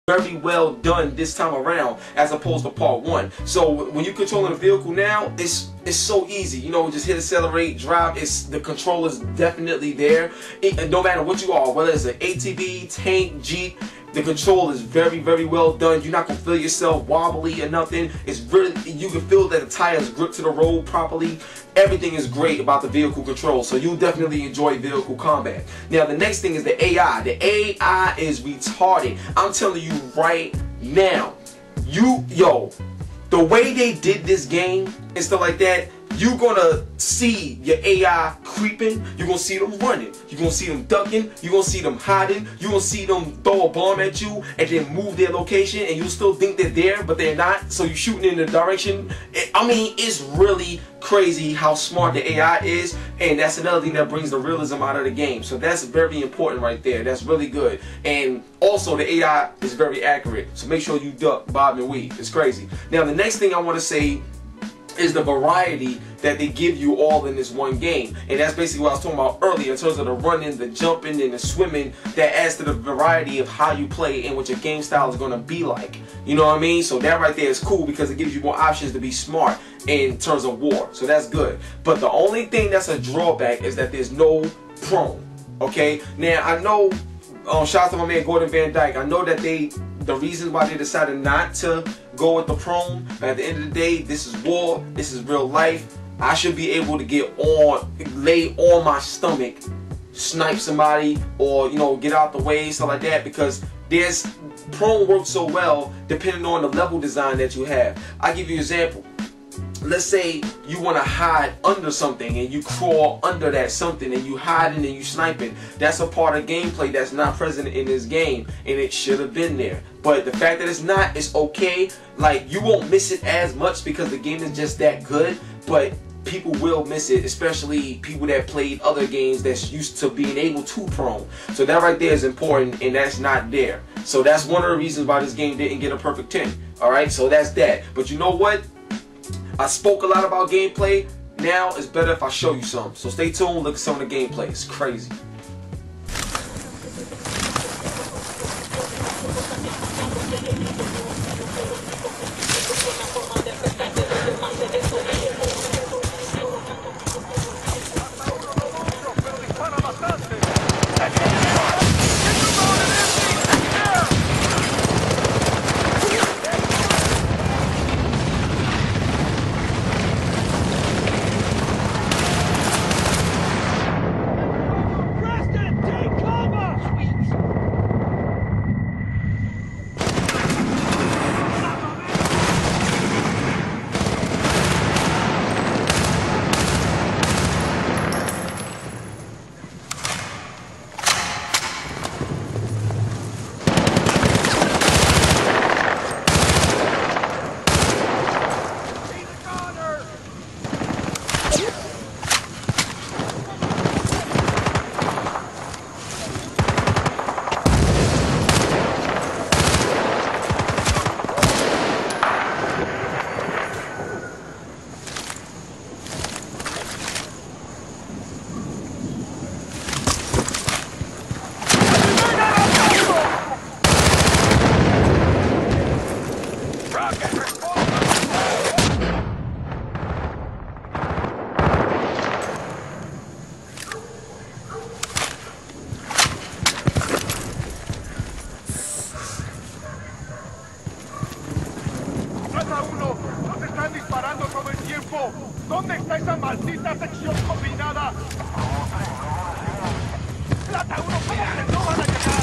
very well done this time around as opposed to part 1. So when you're controlling the vehicle now, it's so easy. You know, just hit accelerate, drive. The controller's definitely there. No matter what you are, whether it's an ATV, tank, Jeep, the control is very, very well done. You're not gonna feel yourself wobbly or nothing. It's really, you can feel that the tires grip to the road properly. Everything is great about the vehicle control, so you'll definitely enjoy vehicle combat. Now the next thing is the AI. The AI is retarded. I'm telling you right now, the way they did this game and stuff like that, you're gonna see your AI creeping, you're gonna see them running, you're gonna see them ducking, you're gonna see them hiding, you're gonna see them throw a bomb at you and then move their location, and you still think they're there but they're not, so you're shooting in the direction. I mean, it's really crazy how smart the AI is, and that's another thing that brings the realism out of the game. So that's very important right there. That's really good. And also the AI is very accurate, so make sure you duck, bob and weave. It's crazy. Now the next thing I want to say is the variety that they give you all in this one game. And that's basically what I was talking about earlier in terms of the running, the jumping, and the swimming. That adds to the variety of how you play and what your game style is going to be like. You know what I mean? So that right there is cool because it gives you more options to be smart in terms of war. So that's good. But the only thing that's a drawback is that there's no prone. Okay? Now I know, shout out to my man Gordon Van Dyke. I know that the reason why they decided not to go with the prone, but at the end of the day, this is war, this is real life. I should be able to lay on my stomach, snipe somebody, or get out the way, stuff like that, because prone works so well depending on the level design that you have. I'll give you an example. Let's say you want to hide under something and you crawl under that something and you hiding and you sniping. That's a part of gameplay that's not present in this game, and it should have been there. But the fact that it's not, it's okay. Like, you won't miss it as much because the game is just that good, but people will miss it, especially people that played other games that's used to being able to prone. So that right there is important, and that's not there. So that's one of the reasons why this game didn't get a perfect 10. Alright, so that's that. But you know what? I spoke a lot about gameplay. Now it's better if I show you some. So stay tuned, look at some of the gameplay. It's crazy. ¿Dónde está esa maldita sección combinada? ¡Plata 1, cállate! ¡No van a llegar!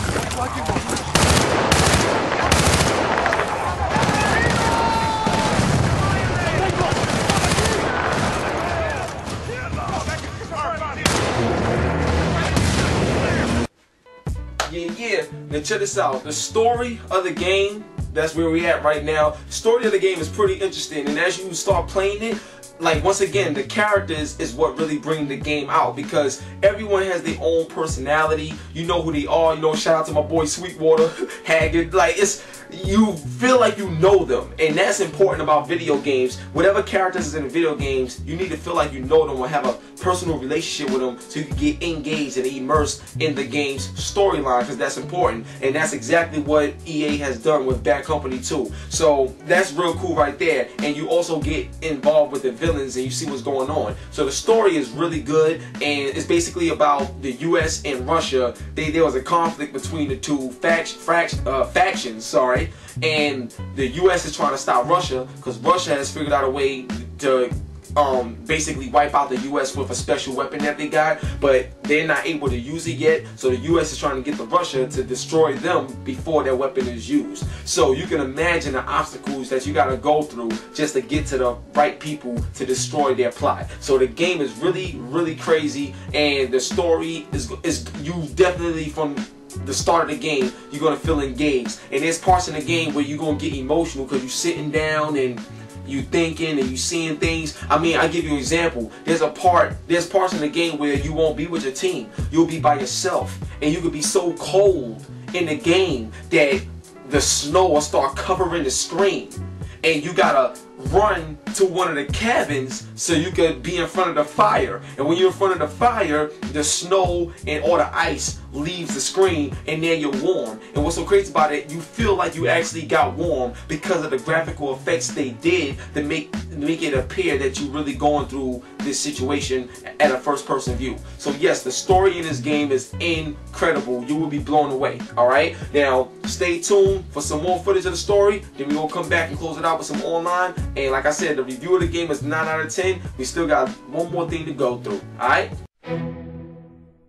Yeah. Now check this out. The story of the game that's where we at right now. Story of the game is pretty interesting, and as you start playing it, like, once again, the characters is what really bring the game out, because everyone has their own personality. You know who they are. You know, shout out to my boy Sweetwater Haggard. Like, you feel like you know them, and that's important about video games. Whatever characters is in the video games, you need to feel like you know them or have a personal relationship with them so you can get engaged and immersed in the game's storyline, because that's important, and that's exactly what EA has done with Bad Company 2. So that's real cool right there, and you also get involved with the villains and you see what's going on. So the story is really good, and it's basically about the US and Russia. There was a conflict between the two factions, sorry, and the US is trying to stop Russia because Russia has figured out a way to basically wipe out the US with a special weapon that they got, but they're not able to use it yet. So the US is trying to get the Russia to destroy them before their weapon is used. So you can imagine the obstacles that you got to go through just to get to the right people to destroy their plot. So the game is really, really crazy, and the story is you definitely from the start of the game you're gonna feel engaged, and there's parts in the game where you're gonna get emotional because you're sitting down and you thinking and you seeing things. I mean, I give you an example. There's parts in the game where you won't be with your team. You'll be by yourself, and you could be so cold in the game that the snow will start covering the screen, and you gotta run to one of the cabins so you could be in front of the fire. And when you're in front of the fire, the snow and all the ice leaves the screen, and then you're warm. And what's so crazy about it, you feel like you actually got warm because of the graphical effects they did to make it appear that you're really going through this situation at a first-person view. So yes, the story in this game is incredible. You will be blown away. Alright, now stay tuned for some more footage of the story, then we will come back and close it out with some online. And like I said, the review of the game is 9 out of 10. We still got one more thing to go through. Alright?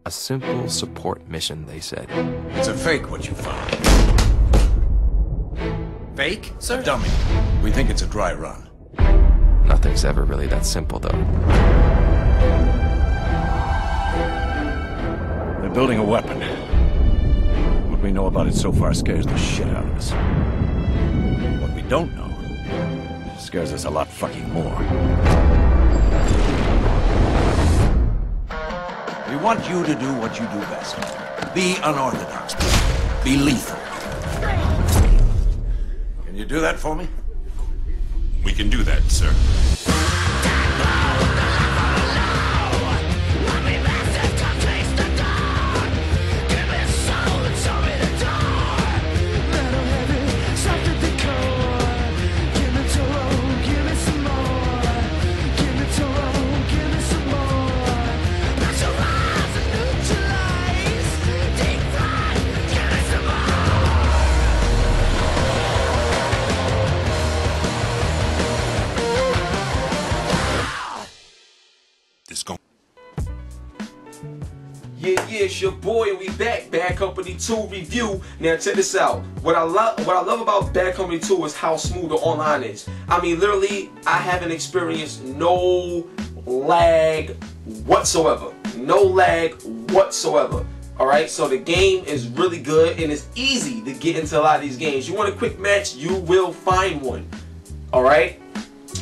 A simple support mission, they said. It's a fake, what you found. Fake, sir? A dummy. We think it's a dry run. Nothing's ever really that simple, though. They're building a weapon. What we know about it so far scares the shit out of us. What we don't know scares us a lot fucking more. We want you to do what you do best. Be unorthodox. Be lethal. Can you do that for me? We can do that, sir. Yeah, it's your boy, and we back. Bad Company 2 review. Now check this out. What I love about Bad Company 2 is how smooth the online is. I mean, literally, I haven't experienced no lag whatsoever. No lag whatsoever. Alright, so the game is really good, and it's easy to get into a lot of these games. You want a quick match, you will find one. Alright?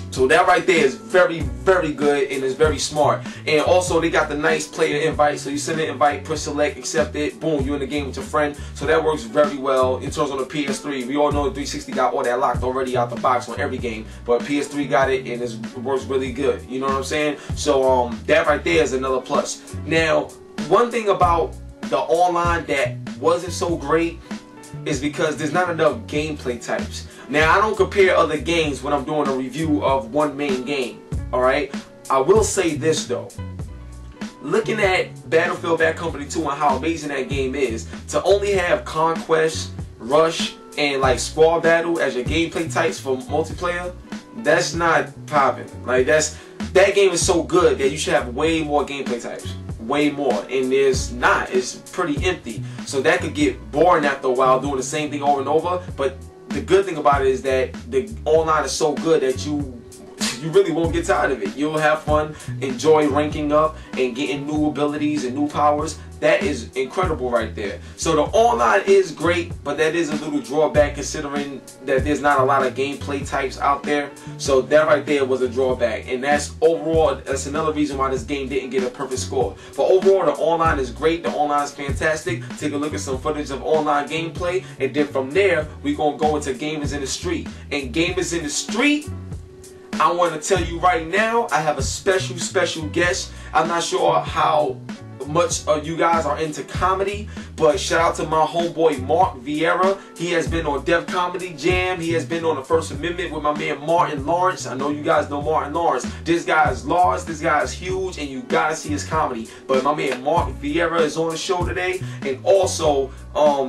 So that right there is very, very good, and it's very smart. And also they got the nice player invite. So you send an invite, push select, accept it, boom, you're in the game with your friend. So that works very well in terms of the PS3. We all know the 360 got all that locked already out the box on every game, but PS3 got it, and it works really good. You know what I'm saying? So that right there is another plus. Now, one thing about the online that wasn't so great is because there's not enough gameplay types. Now, I don't compare other games when I'm doing a review of one main game, alright? I will say this though. Looking at Battlefield Bad Company 2 and how amazing that game is, to only have Conquest, Rush, and like Squad Battle as your gameplay types for multiplayer, that's not popping. Like, that game is so good that you should have way more gameplay types. Way more, and there's not. It's pretty empty, so that could get boring after a while doing the same thing over and over. But the good thing about it is that the online is so good that you really won't get tired of it. You'll have fun, enjoy ranking up and getting new abilities and new powers. That is incredible right there. So the online is great, but that is a little drawback considering that there's not a lot of gameplay types out there. So that right there was a drawback, and that's overall, that's another reason why this game didn't get a perfect score. But overall, the online is great. The online is fantastic. Take a look at some footage of online gameplay, and then from there, we're going to go into Gamers in the Street. And Gamers in the Street, I want to tell you right now, I have a special guest. I'm not sure how much of you guys are into comedy, but shout out to my homeboy Mark Vieira. He has been on Def Comedy Jam. He has been on the First Amendment with my man Martin Lawrence. I know you guys know Martin Lawrence. This guy is large, this guy is huge, and you gotta see his comedy. But my man Mark Vieira is on the show today. And also,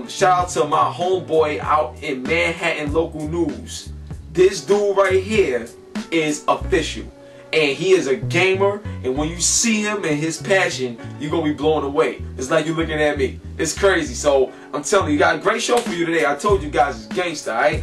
shout out to my homeboy out in Manhattan Local News. This dude right here is official, and he is a gamer, and when you see him and his passion, you're gonna be blown away. It's like you're looking at me. It's crazy. So I'm telling you, got a great show for you today. I told you guys it's gangsta, alright?